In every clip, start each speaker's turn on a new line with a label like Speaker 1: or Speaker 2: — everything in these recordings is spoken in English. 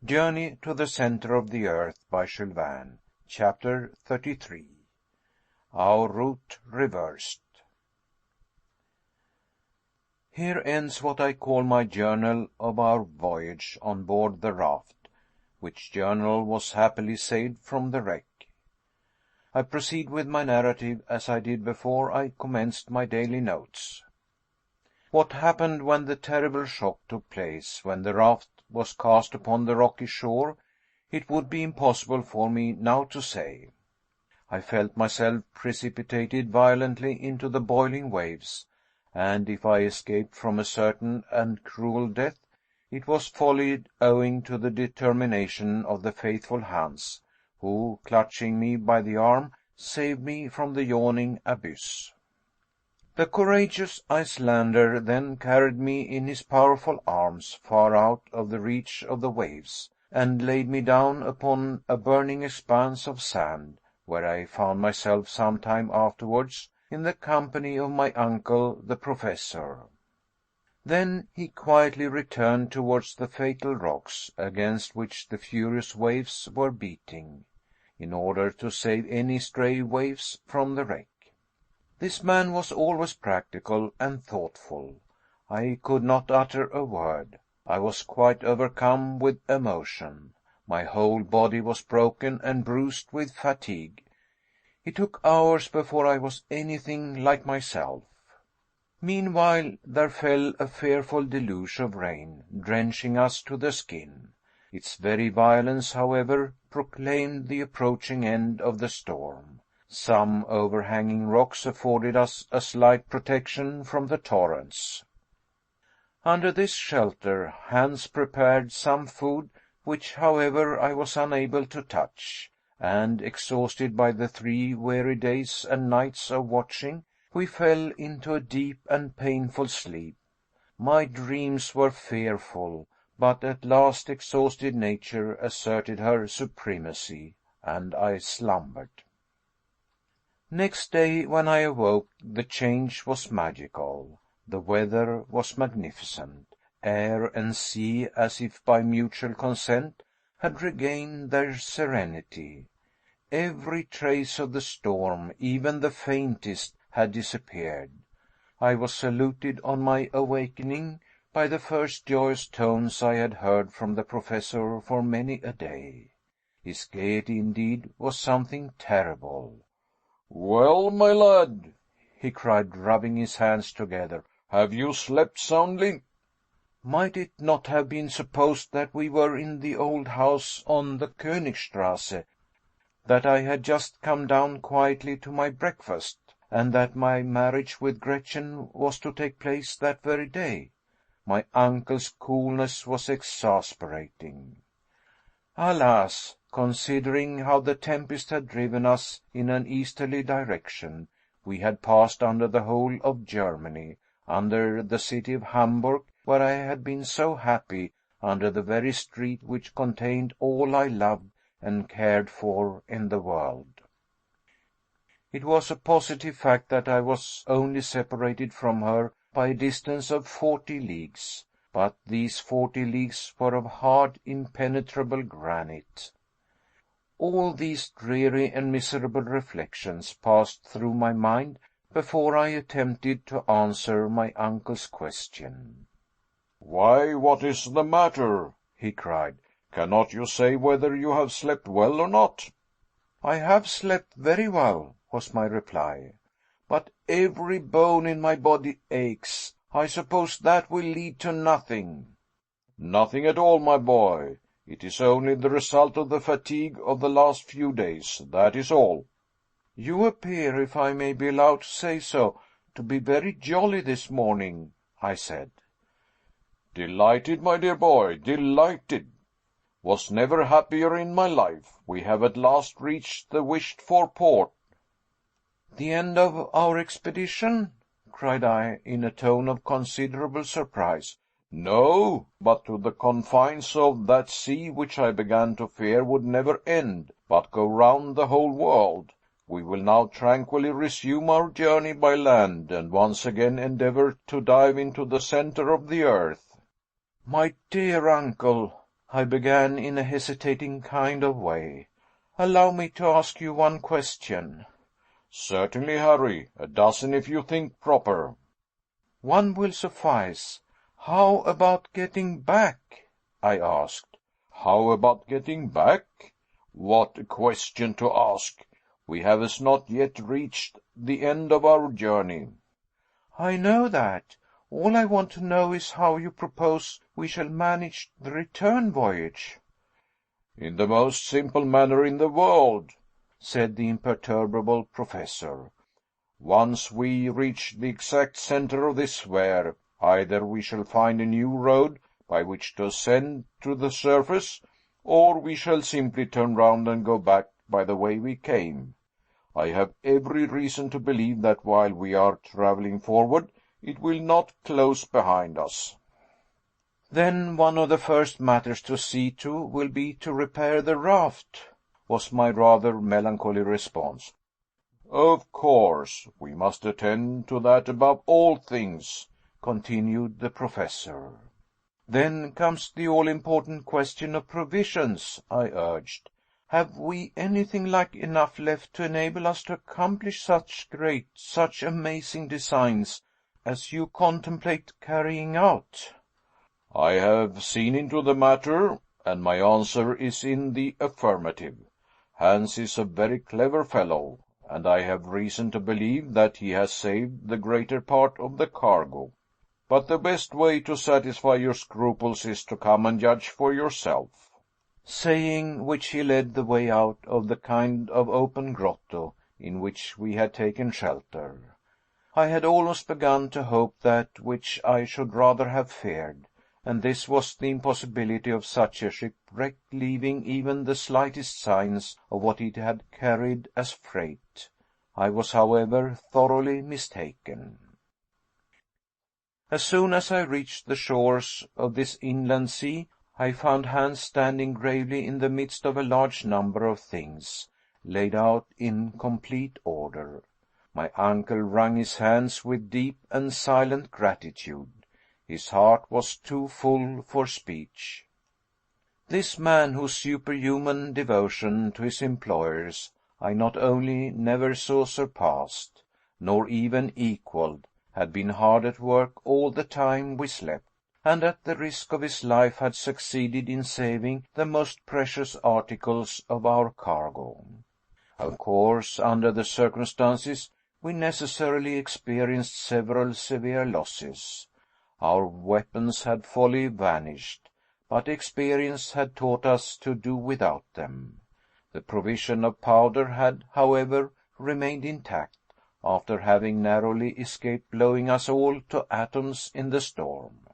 Speaker 1: Journey to the Center of the Earth by Jules Verne. Chapter 33. Our Route Reversed. Here ends what I call my journal of our voyage on board the raft, which journal was happily saved from the wreck. I proceed with my narrative as I did before I commenced my daily notes. What happened when the terrible shock took place, when the raft was cast upon the rocky shore, it would be impossible for me now to say. I felt myself precipitated violently into the boiling waves, and if I escaped from a certain and cruel death, it was wholly owing to the determination of the faithful Hans, who, clutching me by the arm, saved me from the yawning abyss. The courageous Icelander then carried me in his powerful arms far out of the reach of the waves, and laid me down upon a burning expanse of sand, where I found myself some time afterwards in the company of my uncle the professor. Then he quietly returned towards the fatal rocks, against which the furious waves were beating, in order to save any stray waifs from the wreck. This man was always practical and thoughtful. I could not utter a word. I was quite overcome with emotion. My whole body was broken and bruised with fatigue. It took hours before I was anything like myself. Meanwhile there fell a fearful deluge of rain, drenching us to the skin. Its very violence, however, proclaimed the approaching end of the storm. Some overhanging rocks afforded us a slight protection from the torrents. Under this shelter Hans prepared some food, which, however, I was unable to touch, and, exhausted by the 3 weary days and nights of watching, we fell into a deep and painful sleep. My dreams were fearful, but at last exhausted nature asserted her supremacy, and I slumbered. Next day, when I awoke, the change was magical. The weather was magnificent. Air and sea, as if by mutual consent, had regained their serenity. Every trace of the storm, even the faintest, had disappeared. I was saluted on my awakening by the first joyous tones I had heard from the professor for many a day. His gaiety, indeed, was something terrible. "Well, my lad," he cried, rubbing his hands together, "have you slept soundly?" Might it not have been supposed that we were in the old house on the Königstrasse, that I had just come down quietly to my breakfast, and that my marriage with Gretchen was to take place that very day? My uncle's coolness was exasperating. Alas! Considering how the tempest had driven us in an easterly direction, we had passed under the whole of Germany, under the city of Hamburg, where I had been so happy, under the very street which contained all I loved and cared for in the world. It was a positive fact that I was only separated from her by a distance of 40 leagues, but these 40 leagues were of hard, impenetrable granite. All these dreary and miserable reflections passed through my mind before I attempted to answer my uncle's question. "Why, what is the matter?" he cried. "Cannot you say whether you have slept well or not?" "I have slept very well," was my reply, "but every bone in my body aches. I suppose that will lead to nothing." "Nothing at all, my boy. It is only the result of the fatigue of the last few days, that is all." "You appear, if I may be allowed to say so, to be very jolly this morning," I said. "Delighted, my dear boy, delighted. Was never happier in my life. We have at last reached the wished-for port." "The end of our expedition?" cried I, in a tone of considerable surprise. "No, but to the confines of that sea which I began to fear would never end, but go round the whole world. We will now tranquilly resume our journey by land, and once again endeavor to dive into the center of the earth." "My dear uncle," I began in a hesitating kind of way. "Allow me to ask you one question." "Certainly, Harry. A dozen if you think proper." "One will suffice. How about getting back?" I asked. "How about getting back? What a question to ask! We have as not yet reached the end of our journey." "I know that. All I want to know is how you propose we shall manage the return voyage." "In the most simple manner in the world," said the imperturbable Professor. "Once we reach the exact center of this sphere, either we shall find a new road by which to ascend to the surface, or we shall simply turn round and go back by the way we came. I have every reason to believe that while we are traveling forward, it will not close behind us." "Then one of the first matters to see to will be to repair the raft," was my rather melancholy response. "Of course, we must attend to that above all things," continued the Professor. "Then comes the all important question of provisions," I urged. "Have we anything like enough left to enable us to accomplish such great, such amazing designs as you contemplate carrying out?" "I have seen into the matter, and my answer is in the affirmative. Hans is a very clever fellow, and I have reason to believe that he has saved the greater part of the cargo. But the best way to satisfy your scruples is to come and judge for yourself." Saying which, he led the way out of the kind of open grotto in which we had taken shelter. I had almost begun to hope that which I should rather have feared, and this was the impossibility of such a shipwreck leaving even the slightest signs of what it had carried as freight. I was, however, thoroughly mistaken. As soon as I reached the shores of this inland sea, I found Hans standing gravely in the midst of a large number of things, laid out in complete order. My uncle wrung his hands with deep and silent gratitude. His heart was too full for speech. This man, whose superhuman devotion to his employers I not only never saw surpassed, nor even equaled, had been hard at work all the time we slept, and at the risk of his life had succeeded in saving the most precious articles of our cargo. Of course, under the circumstances, we necessarily experienced several severe losses. Our weapons had wholly vanished, but experience had taught us to do without them. The provision of powder had, however, remained intact, after having narrowly escaped blowing us all to atoms in the storm.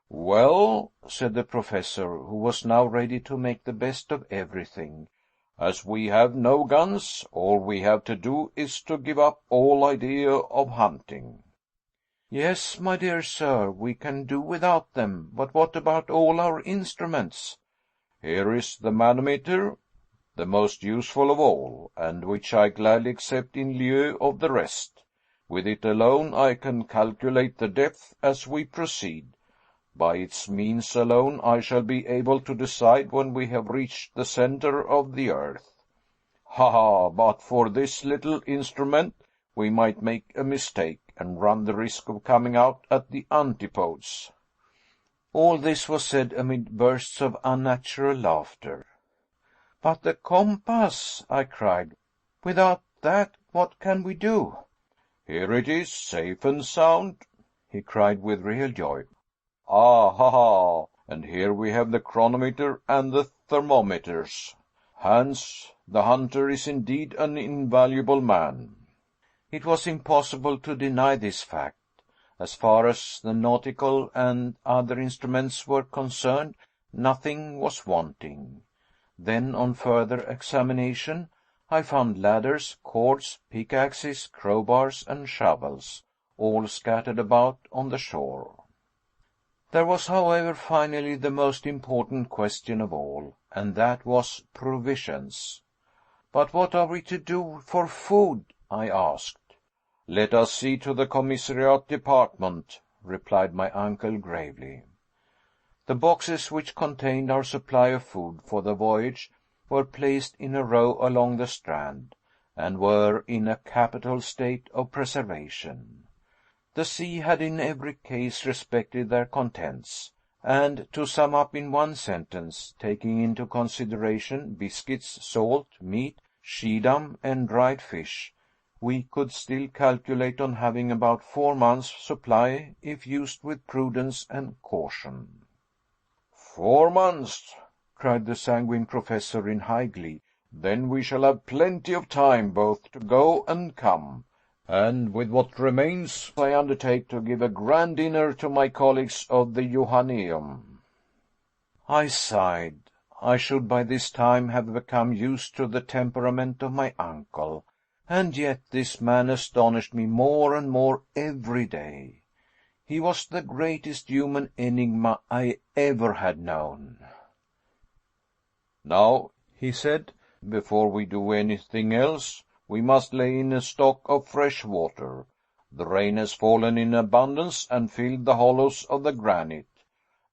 Speaker 1: "Well," said the Professor, who was now ready to make the best of everything, "as we have no guns, all we have to do is to give up all idea of hunting." "Yes, my dear sir, we can do without them, but what about all our instruments?" "Here is the manometer, the most useful of all, and which I gladly accept in lieu of the rest. With it alone I can calculate the depth as we proceed. By its means alone I shall be able to decide when we have reached the center of the earth. Ha ha! But for this little instrument we might make a mistake, and run the risk of coming out at the antipodes." All this was said amid bursts of unnatural laughter. "But the compass!" I cried. "Without that, what can we do?" "Here it is, safe and sound," he cried with real joy. "Ah, ha, ha! And here we have the chronometer and the thermometers. Hans, the hunter, is indeed an invaluable man." It was impossible to deny this fact. As far as the nautical and other instruments were concerned, nothing was wanting. Then, on further examination, I found ladders, cords, pickaxes, crowbars, and shovels, all scattered about on the shore. There was, however, finally the most important question of all, and that was provisions. "But what are we to do for food?" I asked. "Let us see to the commissariat department," replied my uncle gravely. The boxes which contained our supply of food for the voyage were placed in a row along the strand, and were in a capital state of preservation. The sea had in every case respected their contents, and, to sum up in one sentence, taking into consideration biscuits, salt, meat, Schiedam, and dried fish, we could still calculate on having about 4 months' supply if used with prudence and caution. 4 months! Cried the sanguine professor in high glee. Then we shall have plenty of time both to go and come. And with what remains, I undertake to give a grand dinner to my colleagues of the Johanneum. I sighed. I should by this time have become used to the temperament of my uncle, and yet this man astonished me more and more every day. He was the greatest human enigma I ever had known. Now, he said, before we do anything else, we must lay in a stock of fresh water. The rain has fallen in abundance and filled the hollows of the granite.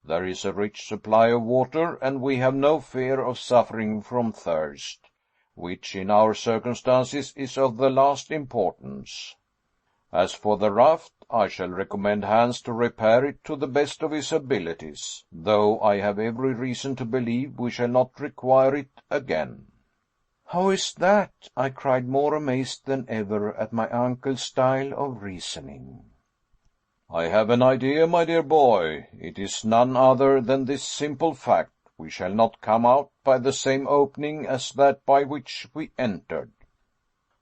Speaker 1: There is a rich supply of water, and we have no fear of suffering from thirst, which in our circumstances is of the last importance. As for the raft, I shall recommend Hans to repair it to the best of his abilities, though I have every reason to believe we shall not require it again. How is that? I cried, more amazed than ever at my uncle's style of reasoning. I have an idea, my dear boy. It is none other than this simple fact. We shall not come out by the same opening as that by which we entered.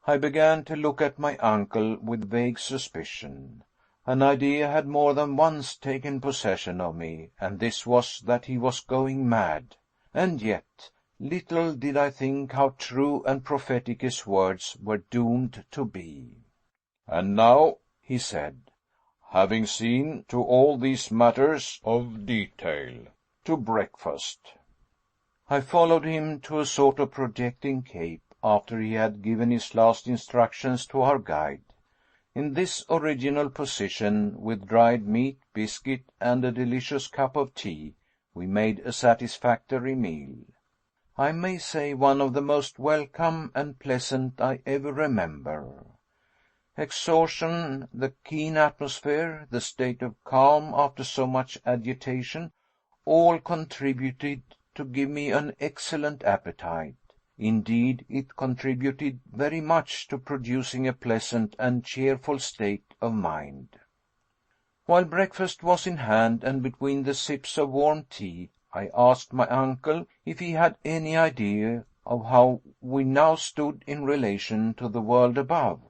Speaker 1: I began to look at my uncle with vague suspicion. An idea had more than once taken possession of me, and this was that he was going mad. And yet, little did I think how true and prophetic his words were doomed to be. And now, he said, having seen to all these matters of detail, to breakfast. I followed him to a sort of projecting cape, after he had given his last instructions to our guide. In this original position, with dried meat, biscuit, and a delicious cup of tea, we made a satisfactory meal. I may say one of the most welcome and pleasant I ever remember. Exhaustion, the keen atmosphere, the state of calm after so much agitation, all contributed to give me an excellent appetite. Indeed, it contributed very much to producing a pleasant and cheerful state of mind. While breakfast was in hand, and between the sips of warm tea, I asked my uncle if he had any idea of how we now stood in relation to the world above.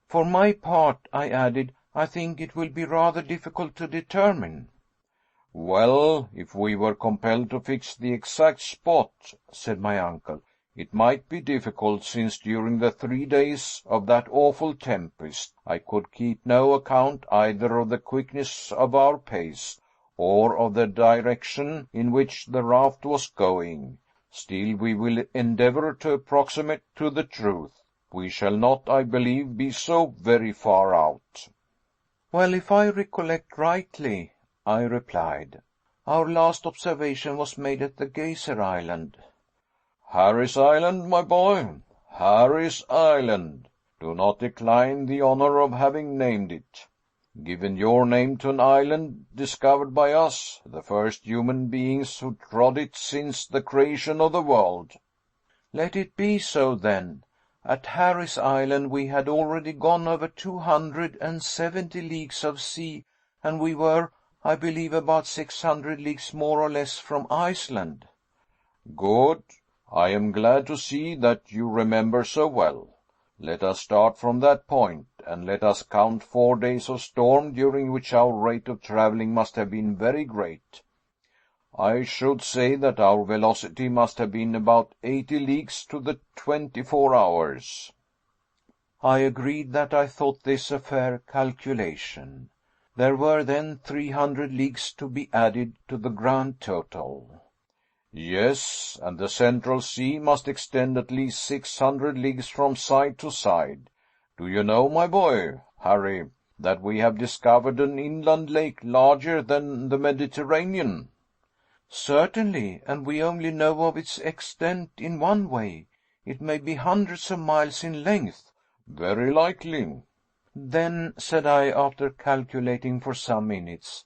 Speaker 1: For my part, I added, I think it will be rather difficult to determine. Well, if we were compelled to fix the exact spot, said my uncle, it might be difficult, since during the 3 days of that awful tempest I could keep no account either of the quickness of our pace or of the direction in which the raft was going. Still we will endeavor to approximate to the truth. We shall not, I believe, be so very far out. Well, if I recollect rightly, I replied, our last observation was made at the Geyser Island. Harry's Island, my boy, Harry's Island. Do not decline the honor of having named it. Given your name to an island discovered by us, the first human beings who trod it since the creation of the world. Let it be so, then. At Harry's Island we had already gone over 270 leagues of sea, and we were, I believe, about 600 leagues more or less from Iceland. Good. I am glad to see that you remember so well. Let us start from that point, and let us count 4 days of storm during which our rate of traveling must have been very great. I should say that our velocity must have been about 80 leagues to the 24 hours. I agreed that I thought this a fair calculation. There were then 300 leagues to be added to the grand total. Yes, and the Central Sea must extend at least 600 leagues from side to side. Do you know, my boy, Harry, that we have discovered an inland lake larger than the Mediterranean?"
Speaker 2: "Certainly, and we only know of its extent in one way. It may be hundreds of miles in length."
Speaker 1: "Very likely."
Speaker 2: "Then," said I, after calculating for some minutes,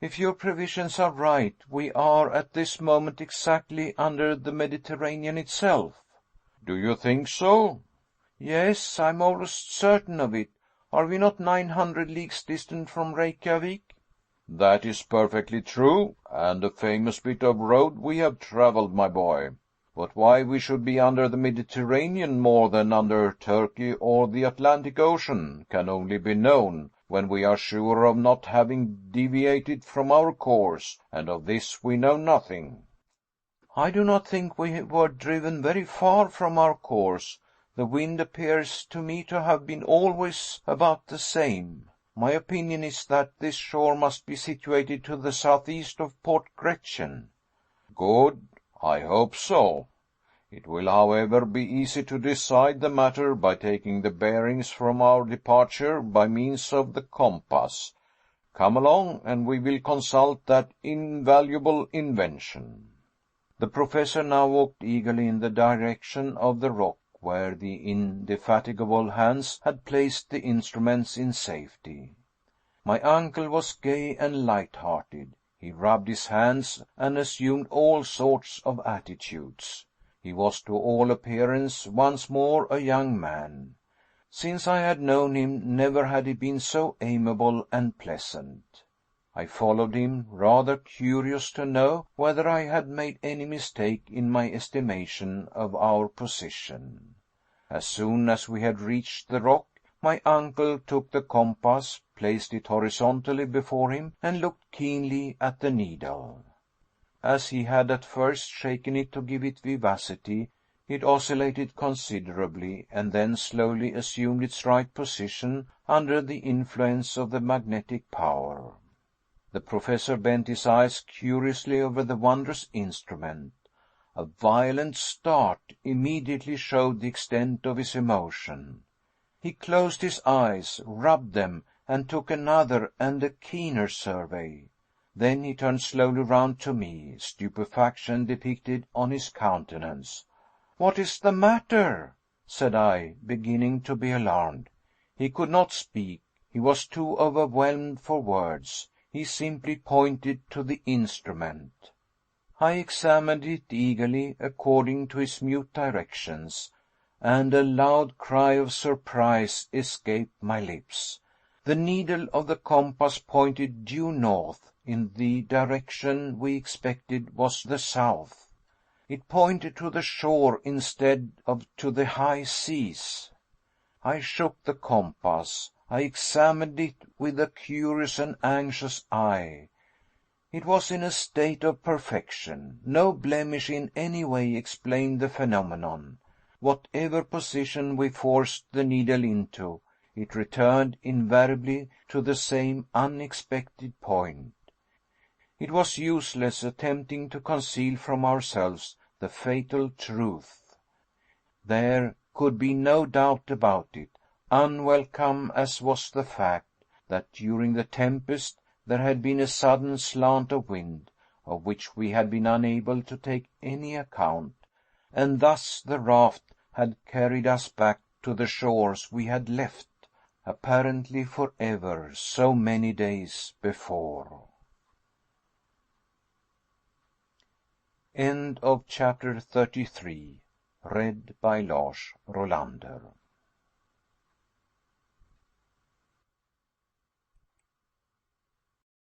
Speaker 2: "if your previsions are right, we are at this moment exactly under the Mediterranean itself."
Speaker 1: "Do you think so?"
Speaker 2: "Yes, I am almost certain of it. Are we not 900 leagues distant from Reykjavik?"
Speaker 1: "That is perfectly true, and a famous bit of road we have traveled, my boy. But why we should be under the Mediterranean more than under Turkey or the Atlantic Ocean can only be known when we are sure of not having deviated from our course, and of this we know nothing."
Speaker 2: "I do not think we were driven very far from our course. The wind appears to me to have been always about the same. My opinion is that this shore must be situated to the southeast of Port Gretchen."
Speaker 1: "Good. I hope so. It will, however, be easy to decide the matter by taking the bearings from our departure by means of the compass. Come along, and we will consult that invaluable invention."
Speaker 2: The Professor now walked eagerly in the direction of the rock where the indefatigable Hans had placed the instruments in safety. My uncle was gay and light-hearted. He rubbed his hands and assumed all sorts of attitudes. He was to all appearance once more a young man. Since I had known him, never had he been so amiable and pleasant. I followed him, rather curious to know whether I had made any mistake in my estimation of our position. As soon as we had reached the rock, my uncle took the compass, placed it horizontally before him, and looked keenly at the needle. As he had at first shaken it to give it vivacity, it oscillated considerably, and then slowly assumed its right position under the influence of the magnetic power. The Professor bent his eyes curiously over the wondrous instrument. A violent start immediately showed the extent of his emotion. He closed his eyes, rubbed them, and took another and a keener survey. Then he turned slowly round to me, stupefaction depicted on his countenance. "What is the matter?" said I, beginning to be alarmed. He could not speak. He was too overwhelmed for words. He simply pointed to the instrument. I examined it eagerly, according to his mute directions, and a loud cry of surprise escaped my lips. The needle of the compass pointed due north, in the direction we expected was the south. It pointed to the shore instead of to the high seas. I shook the compass. I examined it with a curious and anxious eye. It was in a state of perfection. No blemish in any way explained the phenomenon. Whatever position we forced the needle into, it returned invariably to the same unexpected point. It was useless attempting to conceal from ourselves the fatal truth. There could be no doubt about it, unwelcome as was the fact, that during the tempest there had been a sudden slant of wind, of which we had been unable to take any account, and thus the raft had carried us back to the shores we had left, apparently forever, so many days before. End of chapter 33. Read by Lars Rolander.